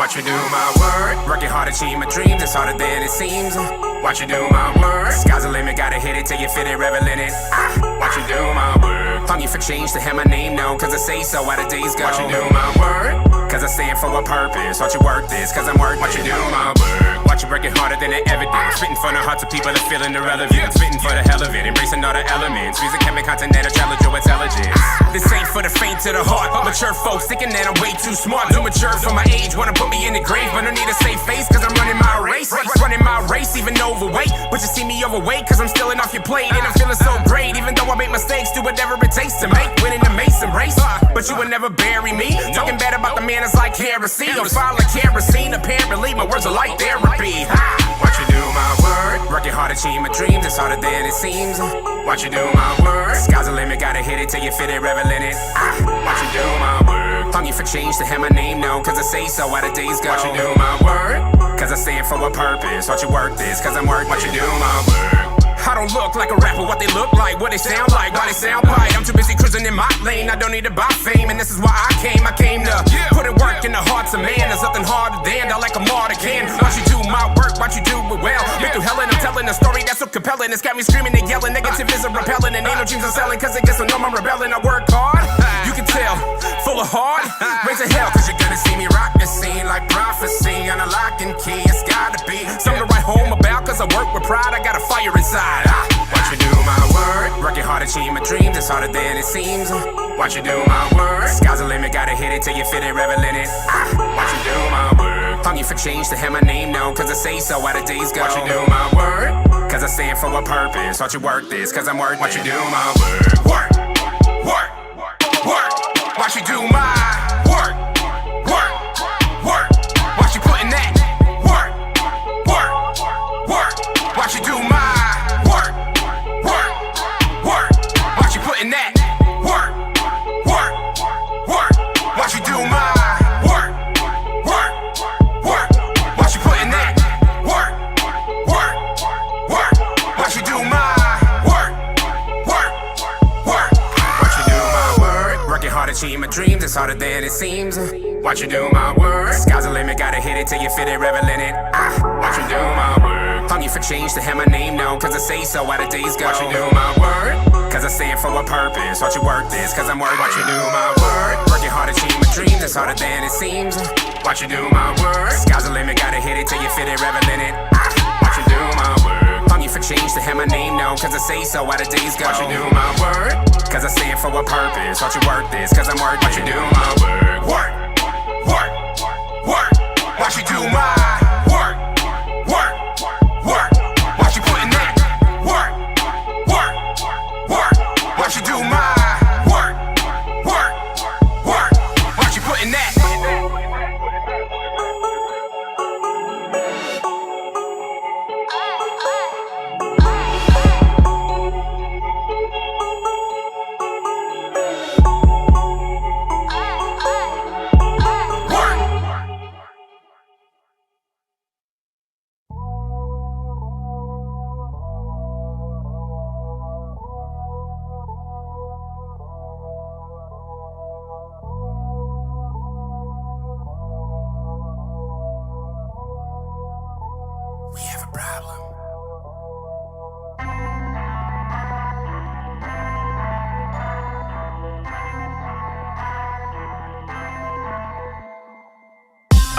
Watch you do my word. Working hard to achieve my dreams, it's harder than it seems. Watch you do my word. Sky's the limit, gotta hit it till you fit it, revel in it. Watch you do my word. Hungry for change to have my name known, cause I say so how the days go. Watch you do my word. Cause I stand for a purpose. Watch you work this, cause I'm worth Watch you do my word. Watch you working harder than it ever did. Spitting for the hearts of people that feeling irrelevant. Spitting for the hell of it, embracing all the elements. Music, having content that'll challenge your intelligence. This ain't for the faint to the heart. Mature folks thinking that I'm way too smart. Too mature for my age, wanna put me in the grave. But I need a safe face, cause I'm running my race. Running my race, even overweight. But you see me overweight, cause I'm stealing off your plate. And I'm feeling so great, even though I make mistakes. Do whatever it takes to make winning the Mason race. But you would never bury me. Talking bad about the man is like kerosene. I'm fine like kerosene, apparently my words are like therapy. Watch you do my word. Working hard to achieve my dreams, it's harder than it seems. Watch you do my word. Sky's the limit, gotta hit it till you fit it, revel in it. Watch you do my word. Hungry for change to have my name known, cause I say so how the days go. Watch you do my word. Cause I stand for a purpose. Watch you work this, cause I'm worth Watch you do my word. I don't look like a rapper, what they look like, what they sound like, why they sound right. I'm too busy cruising in my lane, I don't need to buy fame. And this is why I came to put in work in the hearts of man. There's nothing harder than I like a martyr can. Watch you do my work, watch you do it well. Been through hell and I'm telling a story that's so compelling. It's got me screaming and yelling, negative is a repellent. And ain't no dreams I'm selling, cause it gets to know I'm rebelling. I work hard, you can tell, full of heart. Raise a hell, cause you're gonna see me rock the scene like prophecy on a lock and key. It's gotta be something to write home about, cause I work with pride, I got a fire inside. Watch you do my word. Working hard to achieve my dreams, it's harder than it seems. Watch you do my word. Sky's the limit, gotta hit it till you fit it, revel in it. Watch you do my word. Hungry for change to have my name known, cause I say so how the days go. Watch you do my word. Cause I stand for a purpose. Watch you work this, cause I'm worth Watch you do my word. Work, work, work. Watch you do my work, work, work. Watch you put in that work, work, work. Watch you do my work, work, work. Watch you put in that work, work, work. Watch you do my work, work, work. Watch you put in that work, work, work. Watch you do my work, work, work. Watch you do my word. Working hard to achieve my dreams, it's harder than it seems. Watch you do my word. Sky's the limit, gotta hit it till you fit it, revel in it. Watch you do my word. Hungry for change to have my name known, cause I say so how the days go. Watch you do my word. Cause I stand for a purpose. Watch you work this, cause I'm worth Watch you do my word. Working hard to achieve my dreams, it's harder than it seems. Watch you do my word. Sky's the limit, gotta hit it till you fit it, revel in it. Watch you do my word. Hungry for change to have my name known, cause I say so how the days go. Watch you do my word. Cause I stand for a purpose. Watch you work this, cause I'm worth Watch you do my word. Work, work, work. Watch you do my work, work, work. Watch you put in that work, work, work. Watch you do my work, work, work. Watch you put in that. We have a problem.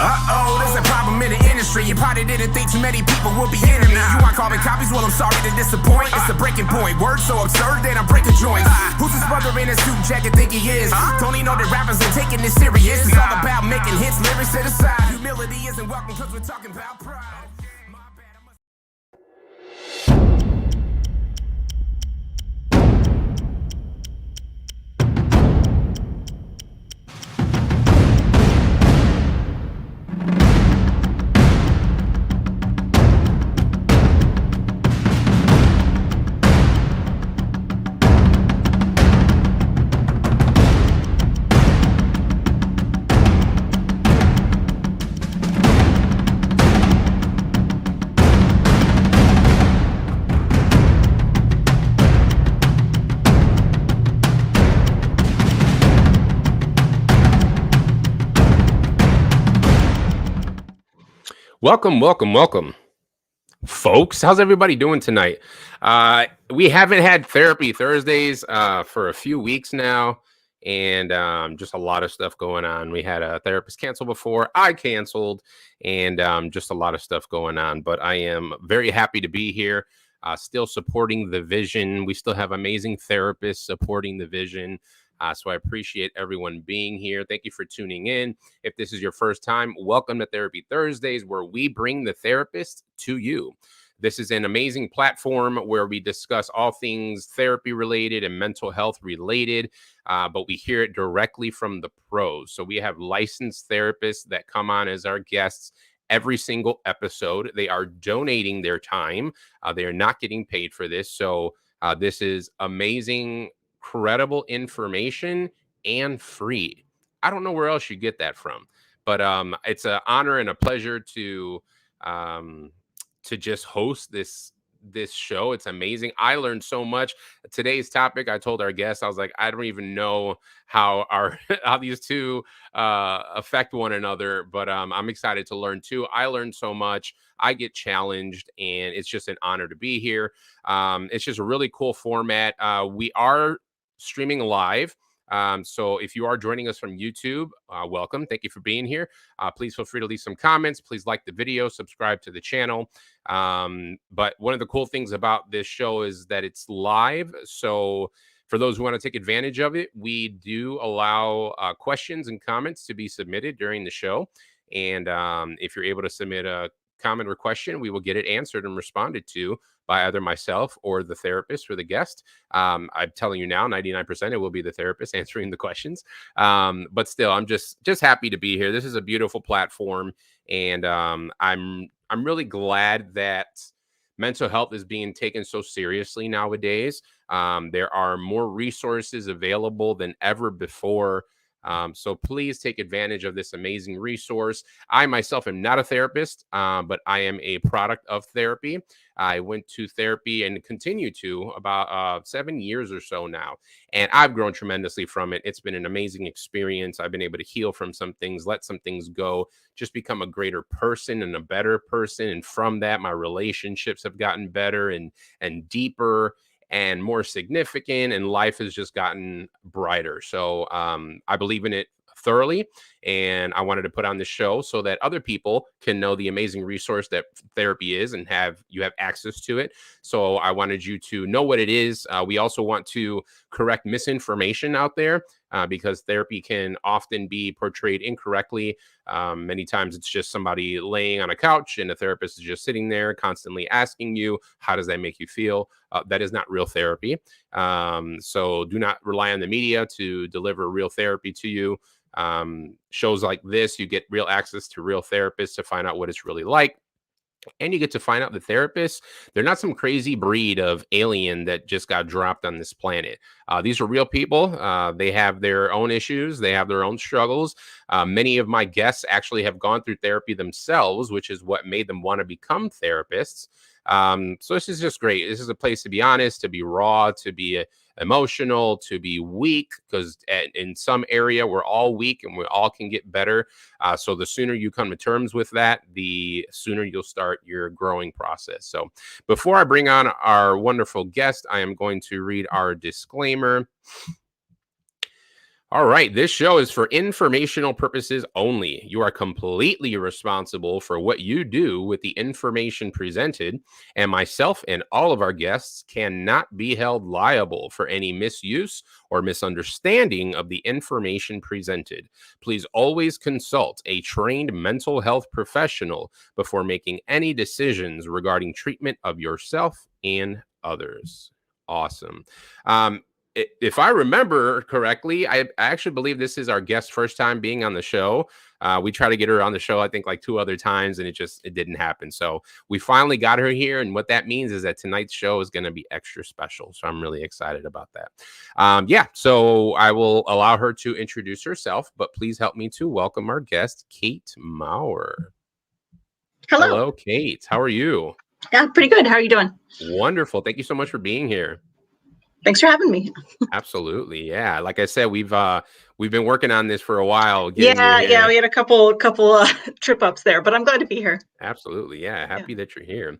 Uh-oh, there's a problem in the industry. You probably didn't think too many people would be into me. You want carbon copies? Well, I'm sorry to disappoint. It's a breaking point. Words so absurd that I'm breaking joints. Who's this brother in a suit jacket think he is? Don't he know that rappers ain't taking this serious? It's all about making hits, lyrics to the side. Humility isn't welcome cause we're talking about pride. Welcome, folks. How's everybody doing tonight? We haven't had therapy Thursdays for a few weeks now, and just a lot of stuff going on. We had a therapist cancel before, I canceled, and just a lot of stuff going on. But I am very happy to be here, still supporting the vision. We still have amazing therapists supporting the vision. So I appreciate everyone being here. Thank you for tuning in. If this is your first time, welcome to Therapy Thursdays, where we bring the therapist to you. This is an amazing platform where we discuss all things therapy related and mental health related, but we hear it directly from the pros. So we have licensed therapists that come on as our guests every single episode. They are donating their time. They are not getting paid for this. So this is amazing, credible information and free. I don't know where else you get that from, but it's an honor and a pleasure to just host this show. It's amazing. I learned so much. Today's topic, I told our guests, I was like, I don't even know how how these two affect one another, but I'm excited to learn too. I learned so much. I get challenged, and it's just an honor to be here. It's just a really cool format. We are streaming live. So if you are joining us from YouTube, welcome. Thank you for being here. Please feel free to leave some comments. Please like the video, subscribe to the channel. But one of the cool things about this show is that it's live. So for those who want to take advantage of it, we do allow questions and comments to be submitted during the show. And if you're able to submit a comment or question, we will get it answered and responded to by either myself or the therapist or the guest. I'm telling you now, 99% it will be the therapist answering the questions. But still, I'm just happy to be here. This is a beautiful platform, and I'm really glad that mental health is being taken so seriously nowadays. There are more resources available than ever before. So please take advantage of this amazing resource. I myself am not a therapist, but I am a product of therapy. I went to therapy and continue to about 7 years or so now, and I've grown tremendously from it. It's been an amazing experience. I've been able to heal from some things, let some things go, just become a greater person and a better person. And from that, my relationships have gotten better and deeper and more significant, and life has just gotten brighter. So I believe in it thoroughly, and I wanted to put on this show so that other people can know the amazing resource that therapy is, and you have access to it. So I wanted you to know what it is. We also want to correct misinformation out there, because therapy can often be portrayed incorrectly. Many times it's just somebody laying on a couch and a therapist is just sitting there constantly asking you, how does that make you feel? That is not real therapy. So do not rely on the media to deliver real therapy to you. Shows like this, you get real access to real therapists to find out what it's really like. And you get to find out the therapists, they're not some crazy breed of alien that just got dropped on this planet. These are real people. They have their own issues. They have their own struggles. Many of my guests actually have gone through therapy themselves, which is what made them want to become therapists. So this is just great. This is a place to be honest, to be raw, to be emotional, to be weak, because in some area we're all weak and we all can get better. So the sooner you come to terms with that, the sooner you'll start your growing process. So before I bring on our wonderful guest, I am going to read our disclaimer. All right, this show is for informational purposes only. You are completely responsible for what you do with the information presented, and myself and all of our guests cannot be held liable for any misuse or misunderstanding of the information presented. Please always consult a trained mental health professional before making any decisions regarding treatment of yourself and others. Awesome. If I remember correctly, I actually believe this is our guest's first time being on the show. We tried to get her on the show, I think, like 2 other times, and it didn't happen. So we finally got her here, and what that means is that tonight's show is going to be extra special. So I'm really excited about that. Yeah, so I will allow her to introduce herself, but please help me to welcome our guest, Kate Maurer. Hello, Kate. How are you? Yeah, pretty good. How are you doing? Wonderful. Thank you so much for being here. Thanks for having me. Absolutely. Yeah. Like I said, We've been working on this for a while, getting you Yeah, here. we had a couple trip ups there, but I'm glad to be here. Absolutely. Yeah. Yeah. Happy that you're here.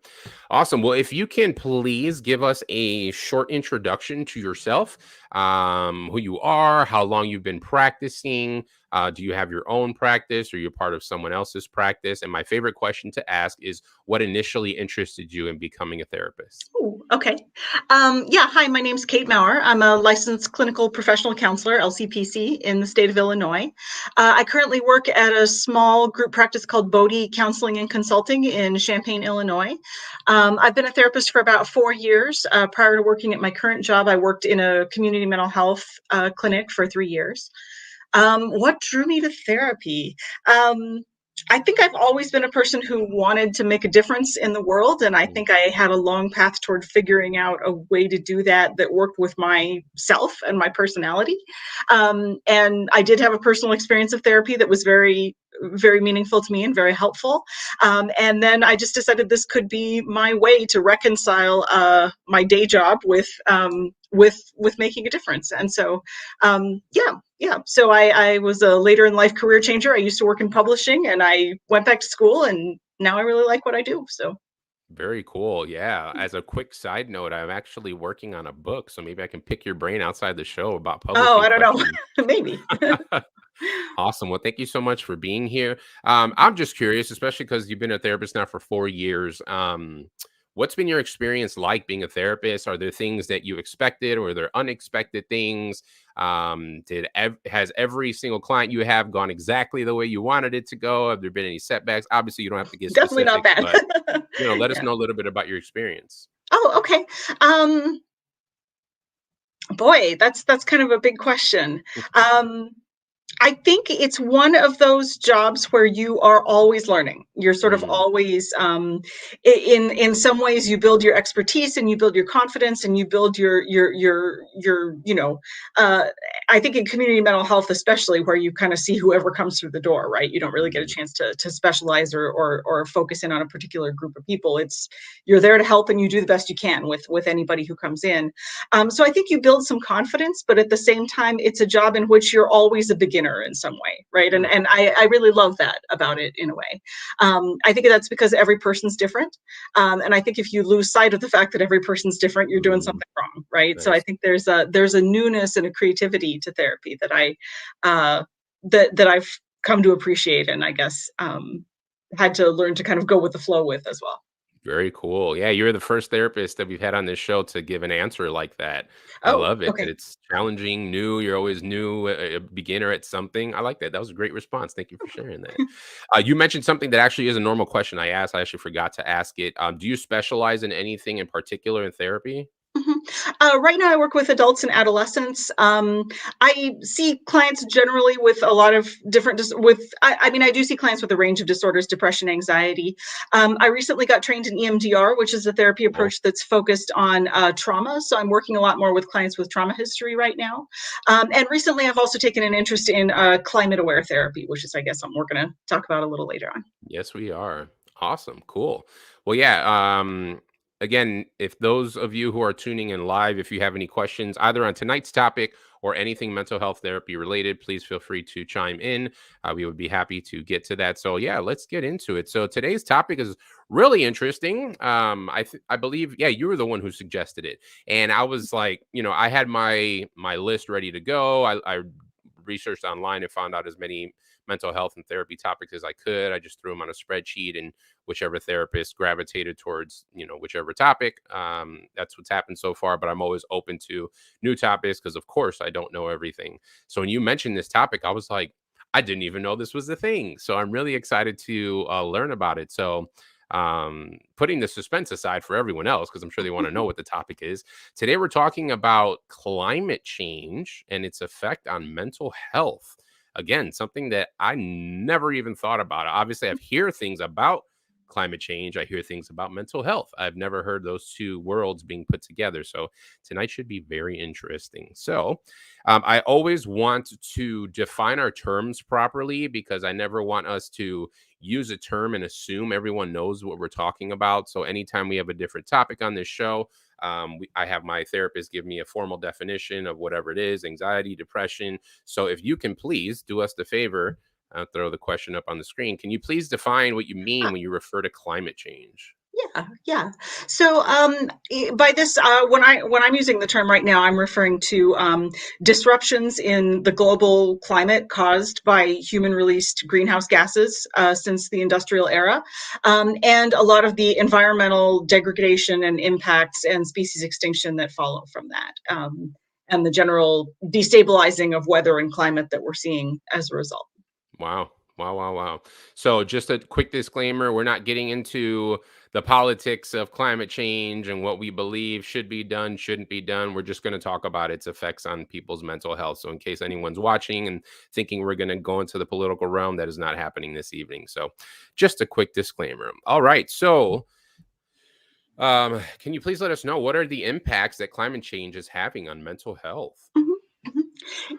Awesome. Well, if you can please give us a short introduction to yourself, who you are, how long you've been practicing. Do you have your own practice or you're part of someone else's practice? And my favorite question to ask is what initially interested you in becoming a therapist? Ooh, okay. Yeah, hi, my name's Kate Maurer. I'm a licensed clinical professional counselor, LCPC, in the state of Illinois. I currently work at a small group practice called Bodie Counseling and Consulting in Champaign, Illinois. I've been a therapist for about 4 years. Prior to working at my current job, I worked in a community mental health clinic for 3 years. What drew me to therapy? I think I've always been a person who wanted to make a difference in the world, and I think I had a long path toward figuring out a way to do that that worked with myself and my personality. And I did have a personal experience of therapy that was very meaningful to me and very helpful. And then I just decided this could be my way to reconcile my day job with making a difference. And so, yeah. So I was a later in life career changer. I used to work in publishing, and I went back to school, and now I really like what I do. So, Very cool. Yeah. As a quick side note, I'm actually working on a book, so maybe I can pick your brain outside the show about oh, publishing I don't know, questions. maybe. Awesome. Well, thank you so much for being here. I'm just curious, especially because you've been a therapist now for 4 years. What's been your experience like being a therapist? Are there things that you expected, or are there unexpected things? Has every single client you have gone exactly the way you wanted it to go? Have there been any setbacks? Obviously, you don't have to get Definitely not specific, bad. but let us Yeah. know a little bit about your experience. Oh, okay. Um, Boy, that's kind of a big question. Um, I think it's one of those jobs where you are always learning. You're sort of Mm, always, in some ways, you build your expertise and you build your confidence and you build your. Uh, I think in community mental health, especially where you kind of see whoever comes through the door, right? You don't really get a mm, chance to specialize or focus in on a particular group of people. It's you're there to help and you do the best you can with anybody who comes in. So I think you build some confidence, but at the same time, it's a job in which you're always a beginner in some way, right? And mm, and I really love that about it in a way. I think that's because every person's different, and I think if you lose sight of the fact that every person's different, you're doing mm. something wrong, right? So I Nice. think there's a newness and a creativity to therapy that uh, that I've come to appreciate, and I guess had to learn to kind of go with the flow with as well. Very cool. Yeah, you're the first therapist that we've had on this show to give an answer like that. I Oh, love it that okay. it's challenging, new. You're always new, a beginner at something. I like that. That was a great response. Thank you for sharing that. You mentioned something that actually is a normal question I asked. I actually forgot to ask it. Do you specialize in anything in particular in therapy? Mhm. Right now, I work with adults and adolescents. I see clients generally with a lot of different I mean, I do see clients with a range of disorders, depression, anxiety. I recently got trained in EMDR, which is a therapy Cool. approach that's focused on trauma. So I'm working a lot more with clients with trauma history right now. And recently, I've also taken an interest in climate aware therapy, which is, I guess, something we're going to talk about a little later on. Yes, we are. Awesome. Cool. Well, yeah. Again, if those of you who are tuning in live, if you have any questions either on tonight's topic or anything mental health therapy related, please feel free to chime in. We would be happy to get to that. So, yeah, let's get into it. So, today's topic is really interesting. I believe, yeah, you were the one who suggested it, and I was like, I had my list ready to go. I researched online and found out as many mental health and therapy topics as I could. I just threw them on a spreadsheet, and whichever therapist gravitated towards, whichever topic. That's what's happened so far. But I'm always open to new topics because, of course, I don't know everything. So when you mentioned this topic, I was like, I didn't even know this was a thing. So I'm really excited to learn about it. So putting the suspense aside for everyone else, because I'm sure they want to know what the topic is. Today, we're talking about climate change and its effect on mental health. Again, something that I never even thought about. Obviously, I've heard things about climate change. I hear things about mental health. I've never heard those two worlds being put together. So tonight should be very interesting. So I always want to define our terms properly because I never want us to use a term and assume everyone knows what we're talking about. So anytime we have a different topic on this show, I have my therapist give me a formal definition of whatever it is: anxiety, depression. So if you can please do us the favor, I'll throw the question up on the screen. Can you please define what you mean when you refer to climate change? Yeah. So by this, when I'm using the term right now, I'm referring to disruptions in the global climate caused by human-released greenhouse gases since the industrial era, and a lot of the environmental degradation and impacts and species extinction that follow from that, and the general destabilizing of weather and climate that we're seeing as a result. Wow. Wow, wow, wow. So just a quick disclaimer, we're not getting into the politics of climate change and what we believe should be done, shouldn't be done. We're just going to talk about its effects on people's mental health. So in case anyone's watching and thinking we're going to go into the political realm, that is not happening this evening. So just a quick disclaimer. All right. So can you please let us know, what are the impacts that climate change is having on mental health? Mhm, mhm.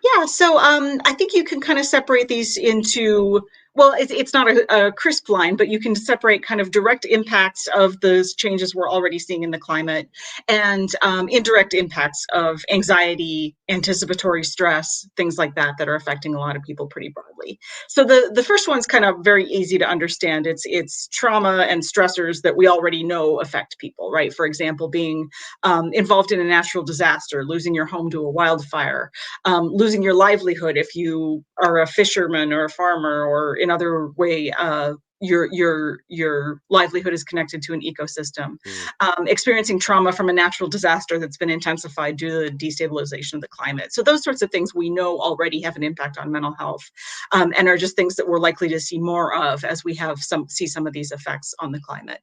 Yeah, so I think you can kind of separate these into, well, it's not a crisp line, but you can separate kind of direct impacts of those changes we're already seeing in the climate and indirect impacts of anxiety, anticipatory stress, things like that that are affecting a lot of people pretty broadly. So the first one's kind of very easy to understand. It's trauma and stressors that we already know affect people, right? For example, being involved in a natural disaster, losing your home to a wildfire, losing your livelihood if you are a fisherman or a farmer, or in other way your livelihood is connected to an ecosystem, Hmm. experiencing trauma from a natural disaster that's been intensified due to the destabilization of the climate. So those sorts of things we know already have an impact on mental health, and are just things that we're likely to see more of as we see some of these effects on the climate.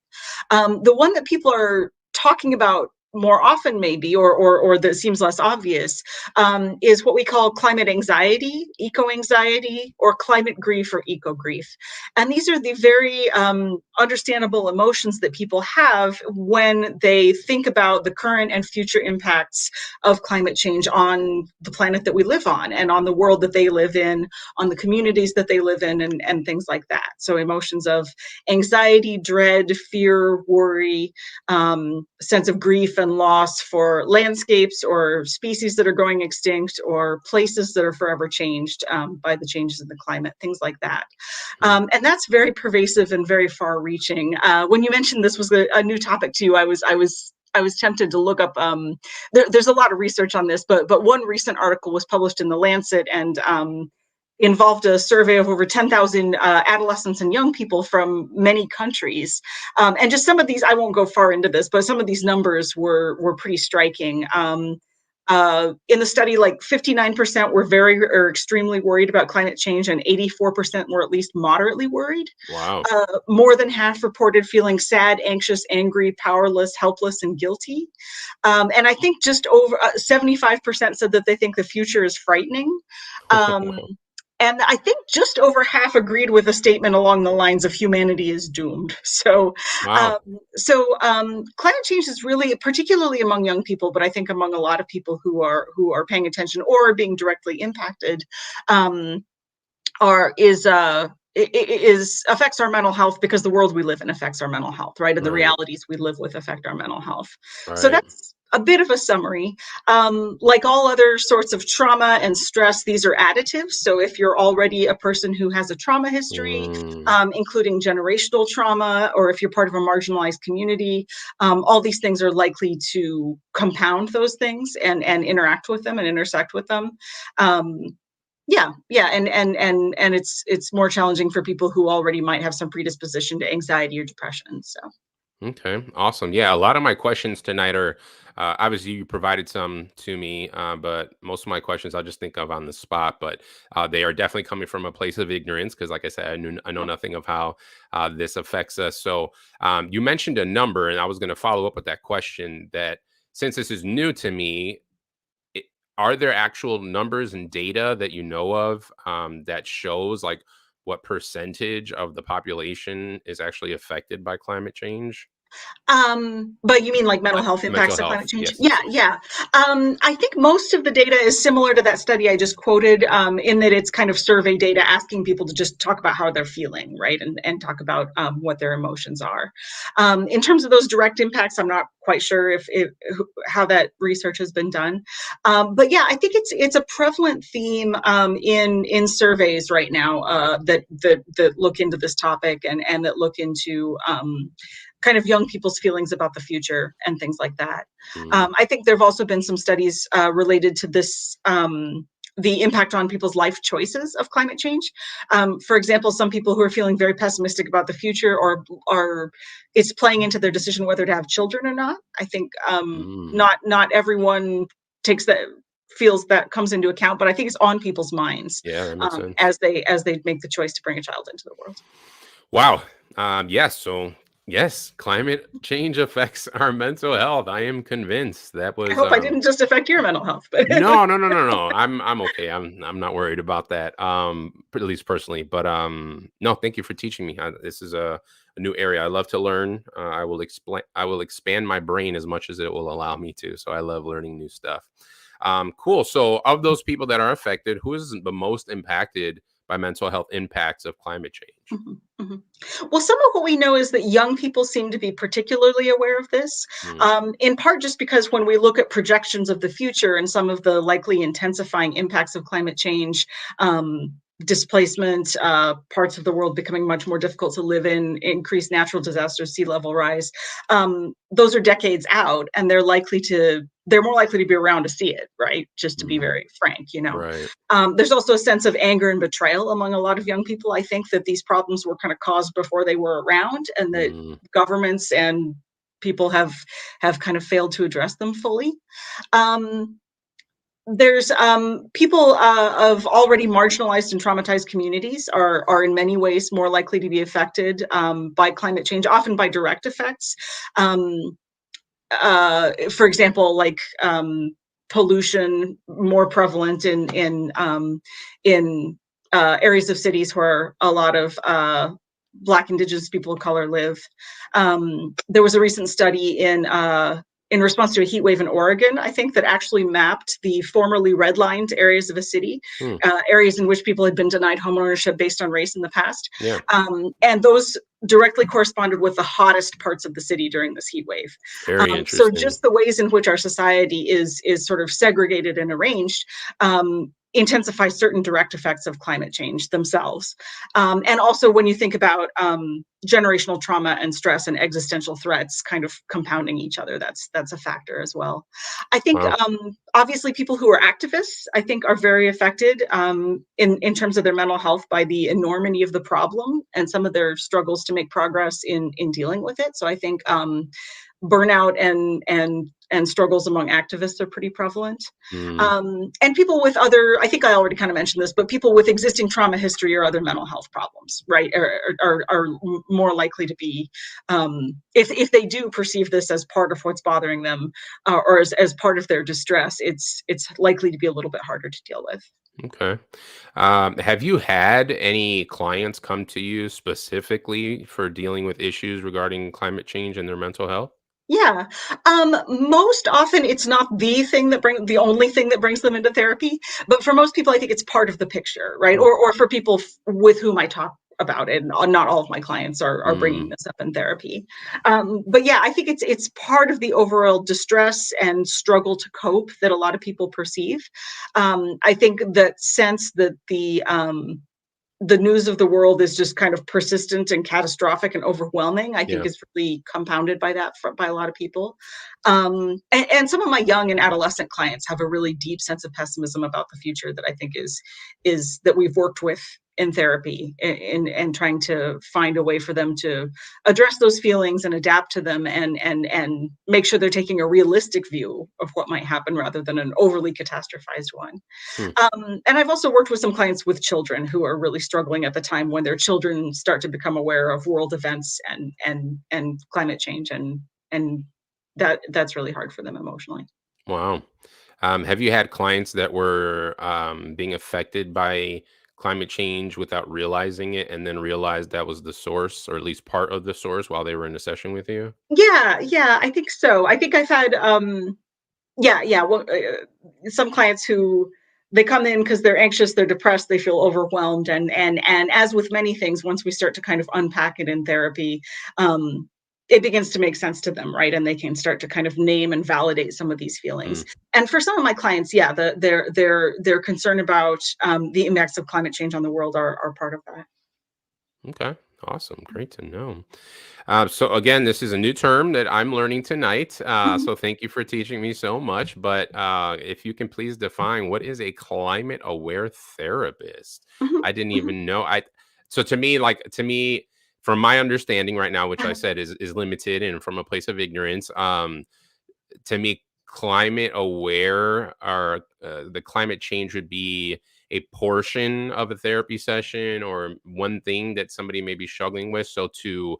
The one that people are talking about more often maybe, or that seems less obvious, is what we call climate anxiety, eco-anxiety, or climate grief or eco-grief. And these are the very understandable emotions that people have when they think about the current and future impacts of climate change on the planet that we live on, and on the world that they live in, on the communities that they live in, and things like that. So emotions of anxiety, dread, fear, worry, sense of grief and loss for landscapes or species that are going extinct, or places that are forever changed by the changes in the climate, things like that. Hmm. And that's very pervasive and very far-reaching. When you mentioned this was a new topic to you, I was tempted to look up. There's a lot of research on this, but one recent article was published in The Lancet, and involved a survey of over 10,000 adolescents and young people from many countries. And just some of these, I won't go far into this, but some of these numbers were pretty striking. In the study, like 59% were very or extremely worried about climate change, and 84% were at least moderately worried. Wow. More than half reported feeling sad, anxious, angry, powerless, helpless, and guilty. And I think just over 75% said that they think the future is frightening. Um, and I think just over half agreed with a statement along the lines of humanity is doomed. So, Wow. climate change is really, particularly among young people, but I think among a lot of people who are paying attention or are being directly impacted, um, are is affects our mental health, because the world we live in affects our mental health, right? And the Right. realities we live with affect our mental health. So Right. that's a bit of a summary. Like all other sorts of trauma and stress, these are additive. So if you're already a person who has a trauma history, Mm. including generational trauma, or if you're part of a marginalized community, all these things are likely to compound those things and interact with them and intersect with them. Um, yeah, and it's more challenging for people who already might have some predisposition to anxiety or depression. So Okay, awesome. Yeah, a lot of my questions tonight are obviously you provided some to me, but most of my questions I'll just think of on the spot. But they are definitely coming from a place of ignorance because, like I said, I know nothing of how this affects us. So you mentioned a number, and I was going to follow up with that question. That since this is new to me, it, are there actual numbers and data that you know of that shows like what percentage of the population is actually affected by climate change? But you mean like mental health Mental impacts of climate health. change? Yes, Yeah, yes, yes. yeah. I think most of the data is similar to that study I just quoted, in that it's kind of survey data asking people to just talk about how they're feeling, right? And talk about what their emotions are. In terms of those direct impacts, I'm not quite sure if how that research has been done. But yeah, I think it's a prevalent theme in surveys right now, that look into this topic and that look into kind of young people's feelings about the future and things like that. Mm, I think there have also been some studies related to this, the impact on people's life choices of climate change. For example, some people who are feeling very pessimistic about the future, or are it's playing into their decision whether to have children or not. I think mm. not everyone takes that feels that comes into account, but I think it's on people's minds Yeah, that makes sense. as they make the choice to bring a child into the world. Wow. Yes. So yes, climate change affects our mental health. I am convinced. That I was hope I didn't just affect your mental health, but no, no, no, no, no. I'm okay. I'm not worried about that. At least personally. But no, thank you for teaching me. This is a new area. I love to learn. I will explain. I will expand my brain as much as it will allow me to. So I love learning new stuff. Cool. So of those people that are affected, who is the most impacted by mental health impacts of climate change? Mhm, mhm. Well, some of what we know is that young people seem to be particularly aware of this, Mm, in part just because when we look at projections of the future and some of the likely intensifying impacts of climate change, um, displacement, parts of the world becoming much more difficult to live in, increased natural disasters, sea level rise, those are decades out, and they're more likely to be around to see it, right? Just to be mm, very frank, you know. right. There's also a sense of anger and betrayal among a lot of young people. I think that these problems were kind of caused before they were around, and that Mm, governments and people have kind of failed to address them fully. Um, there's people of already marginalized and traumatized communities are in many ways more likely to be affected by climate change, often by direct effects. Um, for example, like pollution more prevalent in areas of cities where a lot of Black, Indigenous people of color live. There was a recent study in response to a heat wave in Oregon, I think, that actually mapped the formerly redlined areas of a city, mm, areas in which people had been denied homeownership based on race in the past. yeah. And those directly corresponded with the hottest parts of the city during this heat wave. Very So interesting. just the ways in which our society is sort of segregated and arranged intensifies certain direct effects of climate change themselves. And also when you think about generational trauma and stress and existential threats kind of compounding each other, that's a factor as well. I think Wow. obviously people who are activists, I think, are very affected in terms of their mental health by the enormity of the problem and some of their struggles to make progress in dealing with it. So I think burnout and struggles among activists are pretty prevalent. Mm, And people with other, I think I already kind of mentioned this, but people with existing trauma history or other mental health problems, right, are more likely to be, if they do perceive this as part of what's bothering them, or as part of their distress, it's likely to be a little bit harder to deal with. okay. Have you had any clients come to you specifically for dealing with issues regarding climate change and their mental health? Yeah. Most often it's not the only thing that brings them into therapy, but for most people, I think it's part of the picture, right? Mm, Or for people with whom I talk about it, and not all of my clients are bringing mm, this up in therapy. But yeah, I think it's part of the overall distress and struggle to cope that a lot of people perceive. I think that sense that the news of the world is just kind of persistent and catastrophic and overwhelming, I think yeah. is really compounded by that by a lot of people. And some of my young and adolescent clients have a really deep sense of pessimism about the future that I think is that we've worked with in therapy and trying to find a way for them to address those feelings and adapt to them and make sure they're taking a realistic view of what might happen rather than an overly catastrophized one. Hmm, And I've also worked with some clients with children who are really struggling at the time when their children start to become aware of world events and climate change, and that's really hard for them emotionally. wow. Have you had clients that were being affected by climate change without realizing it, and then realized that was the source, or at least part of the source, while they were in a session with you? Yeah, I think so. I think I've had, yeah, well, some clients who they come in because they're anxious, they're depressed, they feel overwhelmed, and as with many things, once we start to kind of unpack it in therapy, um, it begins to make sense to them, right? And they can start to kind of name and validate some of these feelings. Mm, And for some of my clients, yeah, their concern about the impacts of climate change on the world are part of that. okay. Awesome. Great to know. So again, this is a new term that I'm learning tonight. Mhm, So thank you for teaching me so much. But if you can please define, what is a climate aware therapist? mhm, I didn't mhm, even know. So to me, from my understanding right now, which I uh-huh. said is limited and from a place of ignorance, to me, climate aware, or the climate change would be a portion of a therapy session or one thing that somebody may be struggling with. So to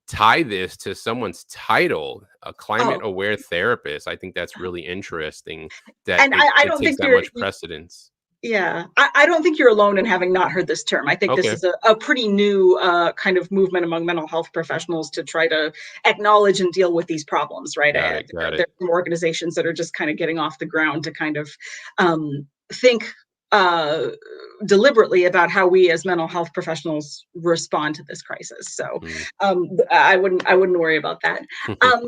tie this to someone's title, a climate Oh, aware therapist, I think that's really interesting that and it, I it don't takes think that much precedence. yeah, I don't think you're alone in having not heard this term. I think this Okay, is a pretty new kind of movement among mental health professionals to try to acknowledge and deal with these problems, right? got it, got There it. are some organizations that are just kind of getting off the ground to kind of think uh, deliberately about how we as mental health professionals respond to this crisis. So Mm. I wouldn't worry about that.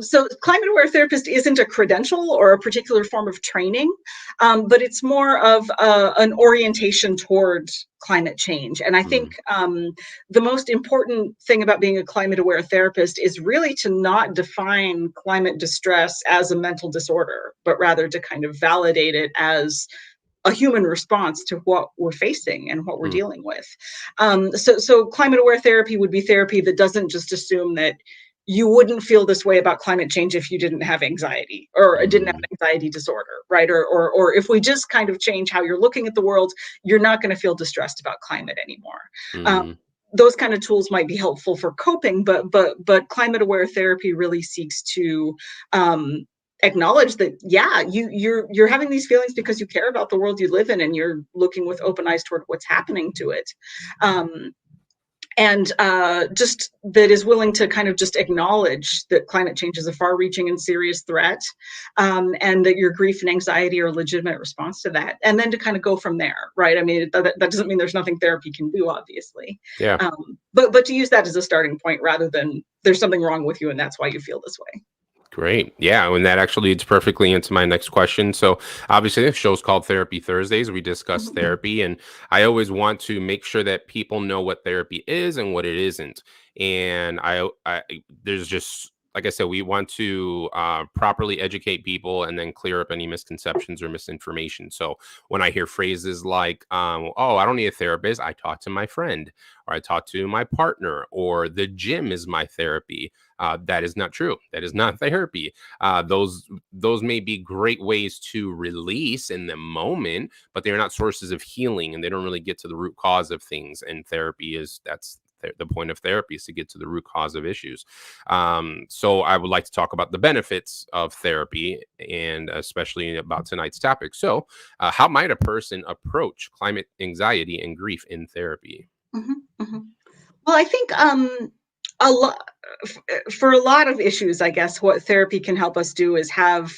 So climate aware therapist isn't a credential or a particular form of training, but it's more of an orientation towards climate change. And I think Mm, the most important thing about being a climate aware therapist is really to not define climate distress as a mental disorder, but rather to kind of validate it as a human response to what we're facing and what we're mm, dealing with. So climate aware therapy would be therapy that doesn't just assume that you wouldn't feel this way about climate change if you didn't have anxiety or didn't have mm, an anxiety disorder, right? Or if we just kind of change how you're looking at the world, you're not going to feel distressed about climate anymore. Um, mm, those kind of tools might be helpful for coping, but climate aware therapy really seeks to um, acknowledge that yeah you're having these feelings because you care about the world you live in and you're looking with open eyes toward what's happening to it, um, and just that is willing to kind of just acknowledge that climate change is a far-reaching and serious threat, and that your grief and anxiety are a legitimate response to that, and then to kind of go from there, right? I mean that doesn't mean there's nothing therapy can do, obviously, yeah. but to use that as a starting point rather than there's something wrong with you and that's why you feel this way. Great. Yeah. And that actually leads perfectly into my next question. So, obviously, this show's called Therapy Thursdays. We discuss Mhm, therapy, and I always want to make sure that people know what therapy is and what it isn't. And there's just, like I said, we want to properly educate people and then clear up any misconceptions or misinformation. So, when I hear phrases like, oh, I don't need a therapist, I talk to my friend, or I talk to my partner, or the gym is my therapy. That is not true. That is not therapy. Those may be great ways to release in the moment, but they're not sources of healing, and they don't really get to the root cause of things. And therapy is that's the point of therapy, is to get to the root cause of issues. So I would like to talk about the benefits of therapy, and especially about tonight's topic. So, how might a person approach climate anxiety and grief in therapy? mhm, mhm. Well, I think a lot for a lot of issues, I guess what therapy can help us do is have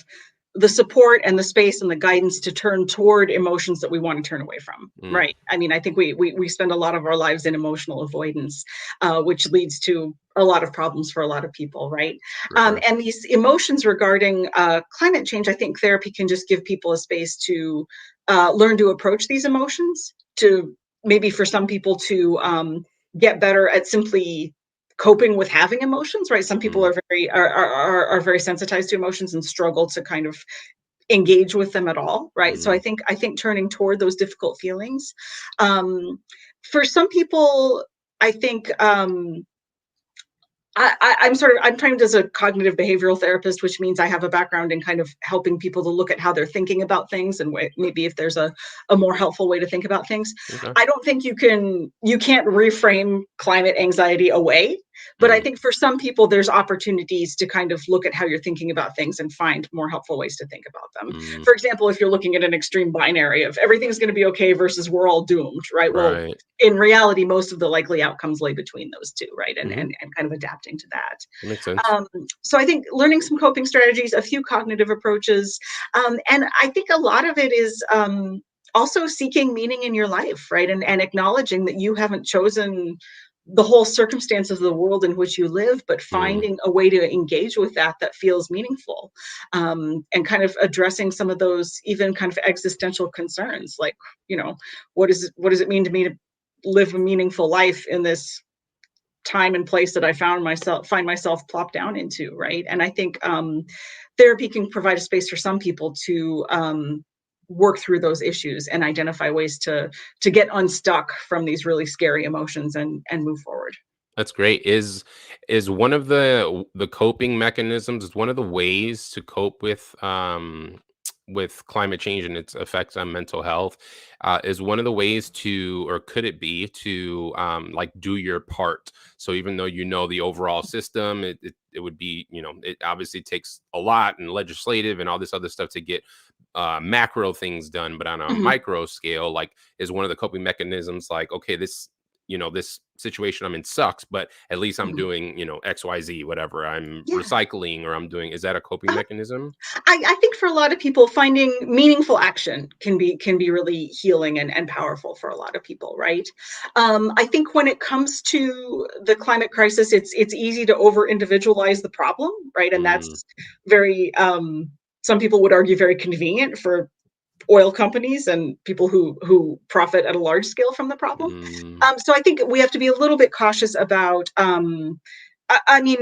the support and the space and the guidance to turn toward emotions that we want to turn away from. Mm, Right. I mean, I think we spend a lot of our lives in emotional avoidance, which leads to a lot of problems for a lot of people. Right. for sure. And these emotions regarding climate change, I think therapy can just give people a space to learn to approach these emotions, to maybe for some people to get better at simply coping with having emotions, right? Some people Mm, are very sensitized to emotions and struggle to kind of engage with them at all, right? So mm, I think turning toward those difficult feelings, um, for some people, I think I'm trained as a cognitive behavioral therapist, which means I have a background in kind of helping people to look at how they're thinking about things and maybe if there's a more helpful way to think about things. okay. I don't think you can't reframe climate anxiety away. But I Mm, think for some people, there's opportunities to kind of look at how you're thinking about things and find more helpful ways to think about them. mm, For example, if you're looking at an extreme binary of everything's going to be okay versus we're all doomed, right? Well, right. in reality, most of the likely outcomes lay between those two, right? And Hmm. and kind of adapting to that. That makes sense. Um, so I think learning some coping strategies, a few cognitive approaches, and I think a lot of it is also seeking meaning in your life, right? And acknowledging that you haven't chosen the whole circumstances of the world in which you live, but Mm, finding a way to engage with that that feels meaningful, and kind of addressing some of those even kind of existential concerns, like, you know, what does it mean to me to live a meaningful life in this time and place that I find myself plopped down into, right? And I think therapy can provide a space for some people to work through those issues and identify ways to get unstuck from these really scary emotions and move forward. that's great. Is one of the coping mechanisms, is one of the ways to cope with climate change and its effects on mental health, is one of the ways to, or could it be to, like, do your part? So even though you know the overall system, it would be, it obviously takes a lot and legislative and all this other stuff to get macro things done, but on a Mhm. micro scale, like, is one of the coping mechanisms like, okay, this situation I'm in sucks, but at least I'm Mhm. doing, XYZ, whatever. I'm Yeah. recycling, or I'm doing, is that a coping mechanism? I think for a lot of people, finding meaningful action can be really healing and powerful for a lot of people, right? I think when it comes to the climate crisis, it's easy to over individualize the problem, right? And Mm, that's very some people would argue very convenient for oil companies and people who profit at a large scale from the problem. mm, So I think we have to be a little bit cautious about. I mean,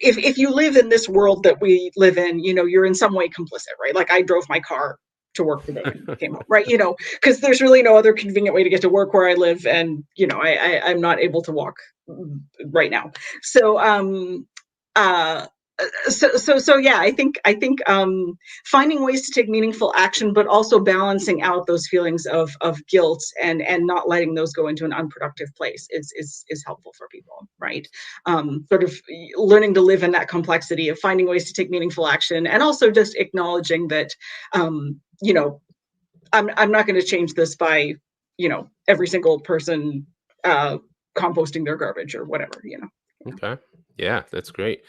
if you live in this world that we live in, you know, you're in some way complicit, right? Like I drove my car to work today and came home, right? You know, because there's really no other convenient way to get to work where I live, and you know, I'm not able to walk right now. So uh, so yeah, I think finding ways to take meaningful action, but also balancing out those feelings of guilt and not letting those go into an unproductive place is helpful for people, right? Sort of learning to live in that complexity of finding ways to take meaningful action, and also just acknowledging that, you know, I'm not going to change this by, you know, every single person uh, composting their garbage or whatever, you know. okay. Yeah, that's great.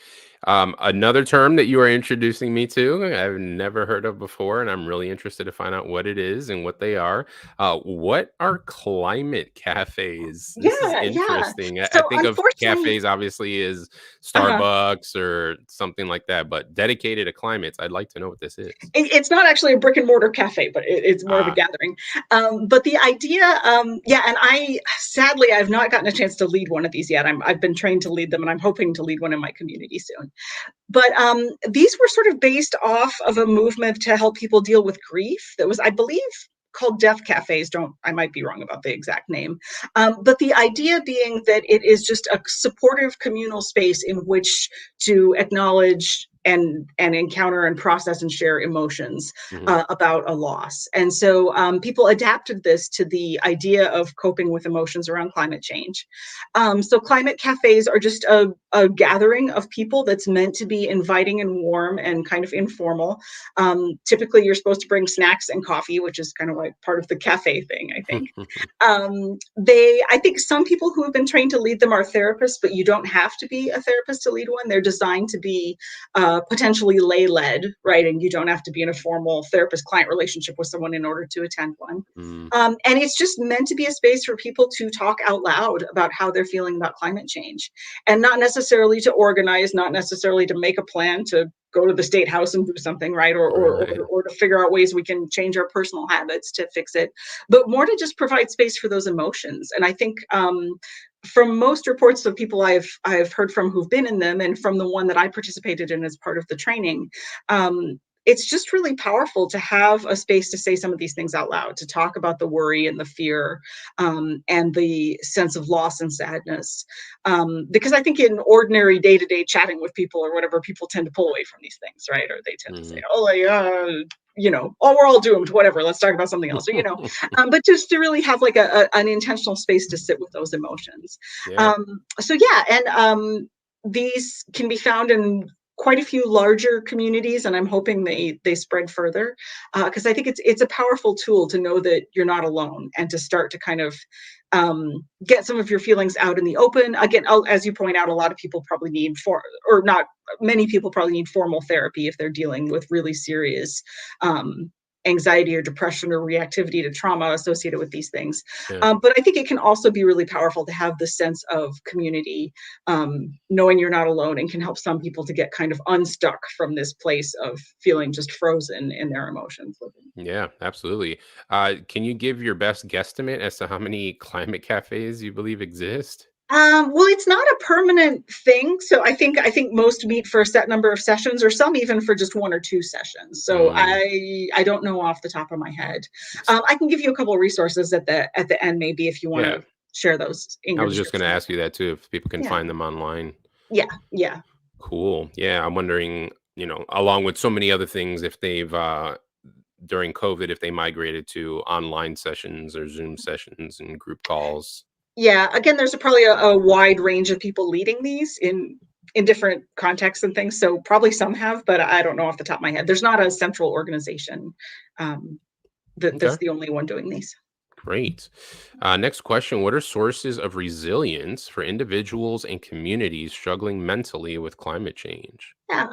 Another term that you are introducing me to, I've never heard of before, and I'm really interested to find out what it is and what they are. What are climate cafes? This is Yeah, yeah. interesting. I So think of unfortunately, cafes obviously as uh-huh. Starbucks or something like that, but dedicated to climates. I'd like to know what this is. It's not actually a brick and mortar cafe, but it's more of a Ah, gathering. But the idea, yeah, and I sadly I've not gotten a chance to lead one of these yet. I've been trained to lead them, and I'm hoping to lead one in my community soon. But these were sort of based off of a movement to help people deal with grief that was, I believe, called death cafes. Don't, I might be wrong about the exact name. But the idea being that it is just a supportive communal space in which to acknowledge and encounter and process and share emotions mhm, about a loss. And so people adapted this to the idea of coping with emotions around climate change. So climate cafes are just a gathering of people that's meant to be inviting and warm and kind of informal. Typically, you're supposed to bring snacks and coffee, which is kind of like part of the cafe thing, I think. I think some people who have been trained to lead them are therapists, but you don't have to be a therapist to lead one. They're designed to be potentially lay led, right? And you don't have to be in a formal therapist client relationship with someone in order to attend one. mm, And it's just meant to be a space for people to talk out loud about how they're feeling about climate change, and not necessarily to organize, not necessarily to make a plan to go to the state house and do something, right? right. Or to figure out ways we can change our personal habits to fix it, but more to just provide space for those emotions. And I think from most reports of people I've heard from who've been in them, and from the one that I participated in as part of the training, it's just really powerful to have a space to say some of these things out loud, to talk about the worry and the fear, and the sense of loss and sadness. Because I think in ordinary day-to-day chatting with people or whatever, people tend to pull away from these things, right? Or they tend to say, Mhm. oh, like, oh, we're all doomed, whatever, let's talk about something else, or, but just to really have like an intentional space to sit with those emotions. Yeah. So yeah, and these can be found in quite a few larger communities, and I'm hoping they spread further, because I think it's a powerful tool to know that you're not alone, and to start to kind of get some of your feelings out in the open. Again, as you point out, a lot of people probably need or not many people probably need formal therapy if they're dealing with really serious um, anxiety or depression or reactivity to trauma associated with these things. Yeah. But I think it can also be really powerful to have the sense of community, knowing you're not alone, and can help some people to get kind of unstuck from this place of feeling just frozen in their emotions. Yeah, absolutely. Can you give your best guesstimate as to how many climate cafes you believe exist? Well, it's not a permanent thing. So I think most meet for a set number of sessions, or some even for just one or two sessions. So Mm, I don't know off the top of my head. s- I can give you a couple of resources at the end, maybe, if you want yeah, to share those in I your was just going to description. ask you that too, if people can Yeah, find them online. yeah, yeah. Cool. Yeah, I'm wondering, along with so many other things, if they've during COVID, if they migrated to online sessions or Zoom sessions and group calls. Yeah, again, there's probably a wide range of people leading these in different contexts and things. So probably some have, but I don't know off the top of my head. There's not a central organization um, that's Okay. the only one doing these. Great. Next question. What are sources of resilience for individuals and communities struggling mentally with climate change? Yeah.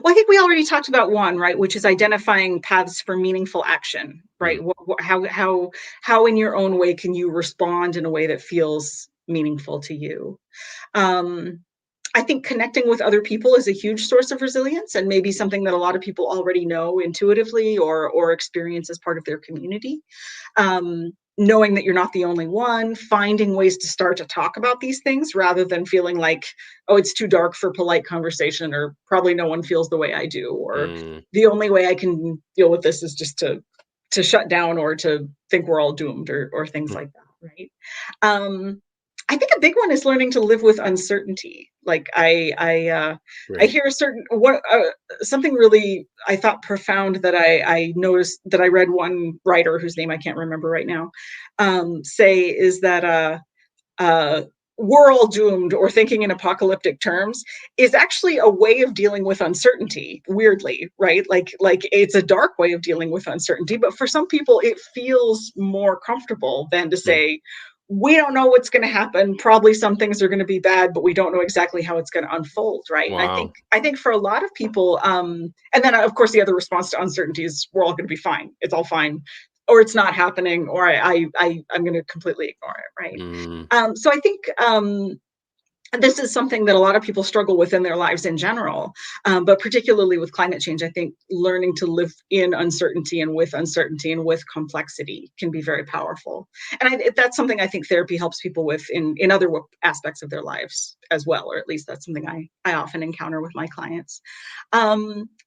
Well, I think we already talked about one, right, which is identifying paths for meaningful action, right? Mm, How in your own way can you respond in a way that feels meaningful to you? Um, I think connecting with other people is a huge source of resilience, and maybe something that a lot of people already know intuitively or experience as part of their community. Knowing that you're not the only one, finding ways to start to talk about these things rather than feeling like, oh, it's too dark for polite conversation, or probably no one feels the way I do, or mm, the only way I can deal with this is just to shut down, or to think we're all doomed, or things mm, like that, right? Um, I think a big one is learning to live with uncertainty. Like I great. hear a certain what something really I thought profound that I noticed, that I read one writer whose name I can't remember right now, say, is that uh, we're all doomed, or thinking in apocalyptic terms, is actually a way of dealing with uncertainty, weirdly, right? Like it's a dark way of dealing with uncertainty, but for some people it feels more comfortable than to Mm, say, we don't know what's going to happen, probably some things are going to be bad, but we don't know exactly how it's going to unfold, right? And wow. I think for a lot of people, and then of course the other response to uncertainty is, we're all going to be fine, it's all fine, or it's not happening, or I'm going to completely ignore it, right? Mm, So I think this is something that a lot of people struggle with in their lives in general, but particularly with climate change. I think learning to live in uncertainty and with complexity can be very powerful. And that's something I think therapy helps people with in other aspects of their lives as well, or at least that's something I often encounter with my clients.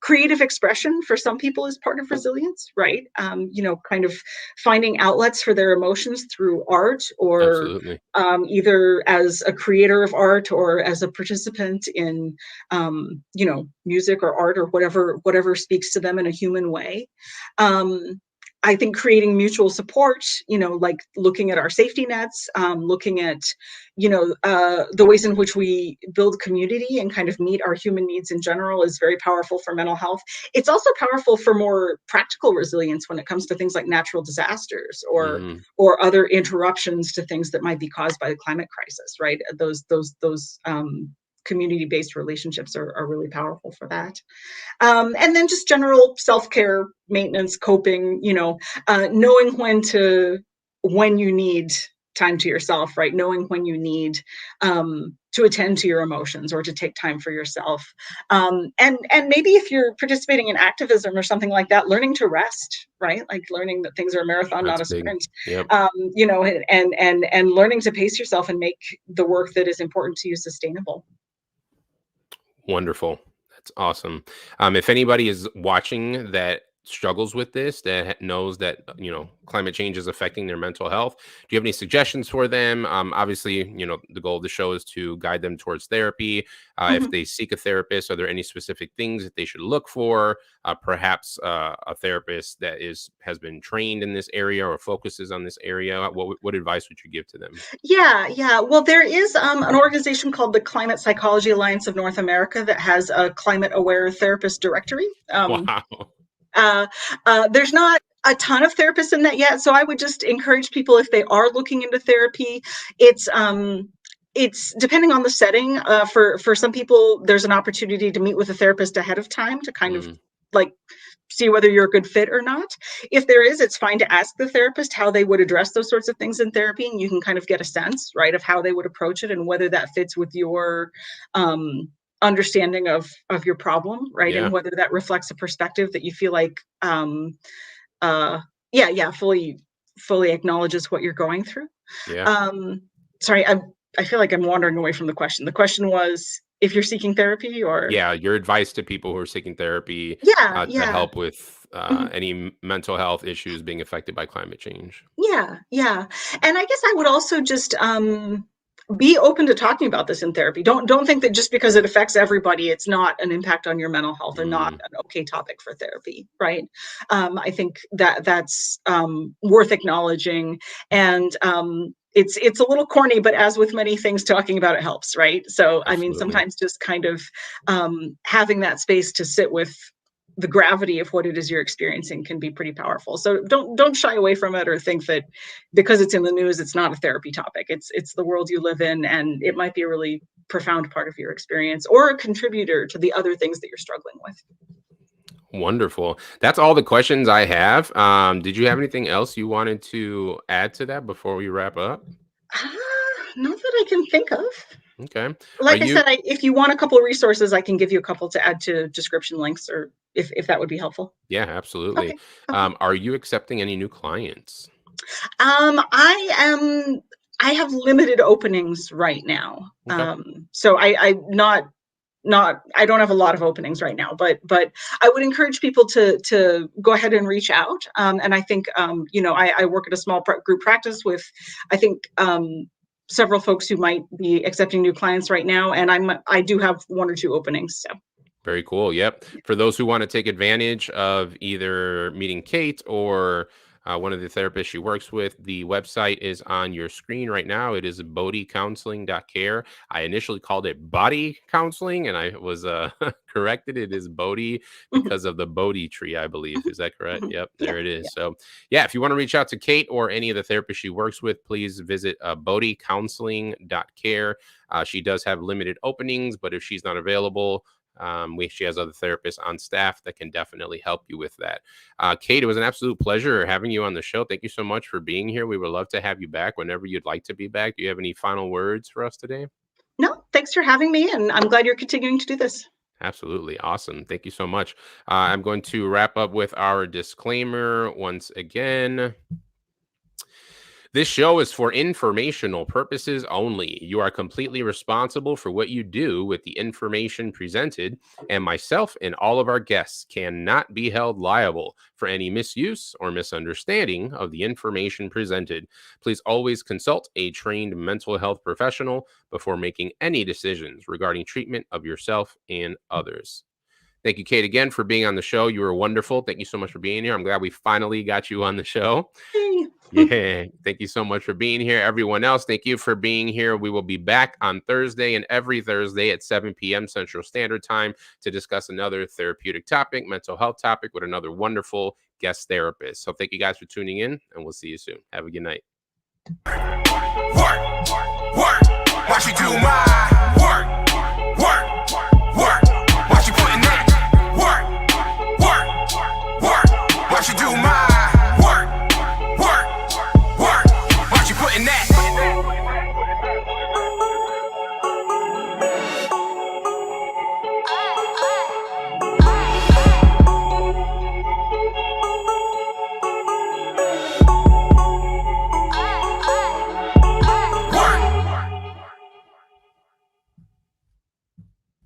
Creative expression for some people is part of resilience, right? Kind of finding outlets for their emotions through art, or absolutely. either as a creator of art or as a participant in, music or art, or whatever speaks to them in a human way. Um, I think creating mutual support, like looking at our safety nets, looking at, the ways in which we build community and kind of meet our human needs in general, is very powerful for mental health. It's also powerful for more practical resilience when it comes to things like natural disasters, Mm, or other interruptions to things that might be caused by the climate crisis, right? Those community-based relationships are really powerful for that. And then just general self-care, maintenance, coping, knowing when you need time to yourself, right? Knowing when you need to attend to your emotions, or to take time for yourself. And maybe if you're participating in activism or something like that, learning to rest, right? Like learning that things are a marathon, not that's a big. sprint. Yep. And learning to pace yourself and make the work that is important to you sustainable. Wonderful. That's awesome. If anybody is watching that struggles with this, that knows that climate change is affecting their mental health, do you have any suggestions for them? Obviously, the goal of the show is to guide them towards therapy. If Mhm. they seek a therapist, are there any specific things that they should look for? Perhaps a therapist that has been trained in this area or focuses on this area. What advice would you give to them? Yeah, yeah. Well, there is an organization called the Climate Psychology Alliance of North America that has a climate aware therapist directory. Wow. Uh, there's not a ton of therapists in that yet, so I would just encourage people, if they are looking into therapy, it's depending on the setting. For some people, there's an opportunity to meet with a therapist ahead of time to kind of Mm, like see whether you're a good fit or not. If there is, it's fine to ask the therapist how they would address those sorts of things in therapy, and you can kind of get a sense, right, of how they would approach it and whether that fits with your understanding of your problem, right, yeah. and whether that reflects a perspective that you feel like uh yeah, fully acknowledges what you're going through. Yeah. um Sorry, I feel like I'm wandering away from the question. The question was if you're seeking therapy, or Yeah, your advice to people who are seeking therapy yeah, to yeah. help with Mhm. any mental health issues being affected by climate change. Yeah, yeah. And I guess I would also just be open to talking about this in therapy. Don't think that just because it affects everybody, it's not an impact on your mental health and not Mm, an okay topic for therapy, right? I think that that's worth acknowledging, and it's a little corny, but as with many things, talking about it helps, right? So I mean, absolutely. sometimes just kind of having that space to sit with the gravity of what it is you're experiencing can be pretty powerful. So don't shy away from it or think that because it's in the news it's not a therapy topic. It's the world you live in, and it might be a really profound part of your experience or a contributor to the other things that you're struggling with. Wonderful. That's all the questions I have. Did you have anything else you wanted to add to that before we wrap up? Not that I can think of. Okay. Are Like I you said, if you want a couple of resources, I can give you a couple to add to description links, or if that would be helpful. Yeah, absolutely. Okay. Okay. Are you accepting any new clients? I have limited openings right now. Okay. So I not I don't have a lot of openings right now, but I would encourage people to go ahead and reach out. And I think I work at a small group practice with I think several folks who might be accepting new clients right now, and I do have one or two openings. So Very cool. Yep. For those who want to take advantage of either meeting Kate or one of the therapists she works with, the website is on your screen right now. It is bodycounseling.care. I initially called it body counseling and I was corrected. It is Bodhi mhm, because of the Bodhi tree, I believe. mhm, Is that correct? mhm. Yep. Yeah, There it yeah. is. So, yeah, if you want to reach out to Kate or any of the therapists she works with, please visit bodycounseling.care. She does have limited openings, but if she's not available, she has other therapists on staff that can definitely help you with that. Kate, it was an absolute pleasure having you on the show. Thank you so much for being here. We would love to have you back whenever you'd like to be back. Do you have any final words for us today? No, thanks for having me, and I'm glad you're continuing to do this. Absolutely. Awesome. Thank you so much. I'm going to wrap up with our disclaimer once again. This show is for informational purposes only. You are completely responsible for what you do with the information presented, and myself and all of our guests cannot be held liable for any misuse or misunderstanding of the information presented. Please always consult a trained mental health professional before making any decisions regarding treatment of yourself and others. Thank you, Kate, again for being on the show. You were wonderful. Thank you so much for being here. I'm glad we finally got you on the show. Hey. Yeah, thank you so much for being here. Everyone else, thank you for being here. We will be back on Thursday and every Thursday at 7 p.m. Central Standard Time to discuss another therapeutic topic, mental health topic with another wonderful guest therapist. So thank you guys for tuning in, and we'll see you soon. Have a good night. Work, work, watch you do my work.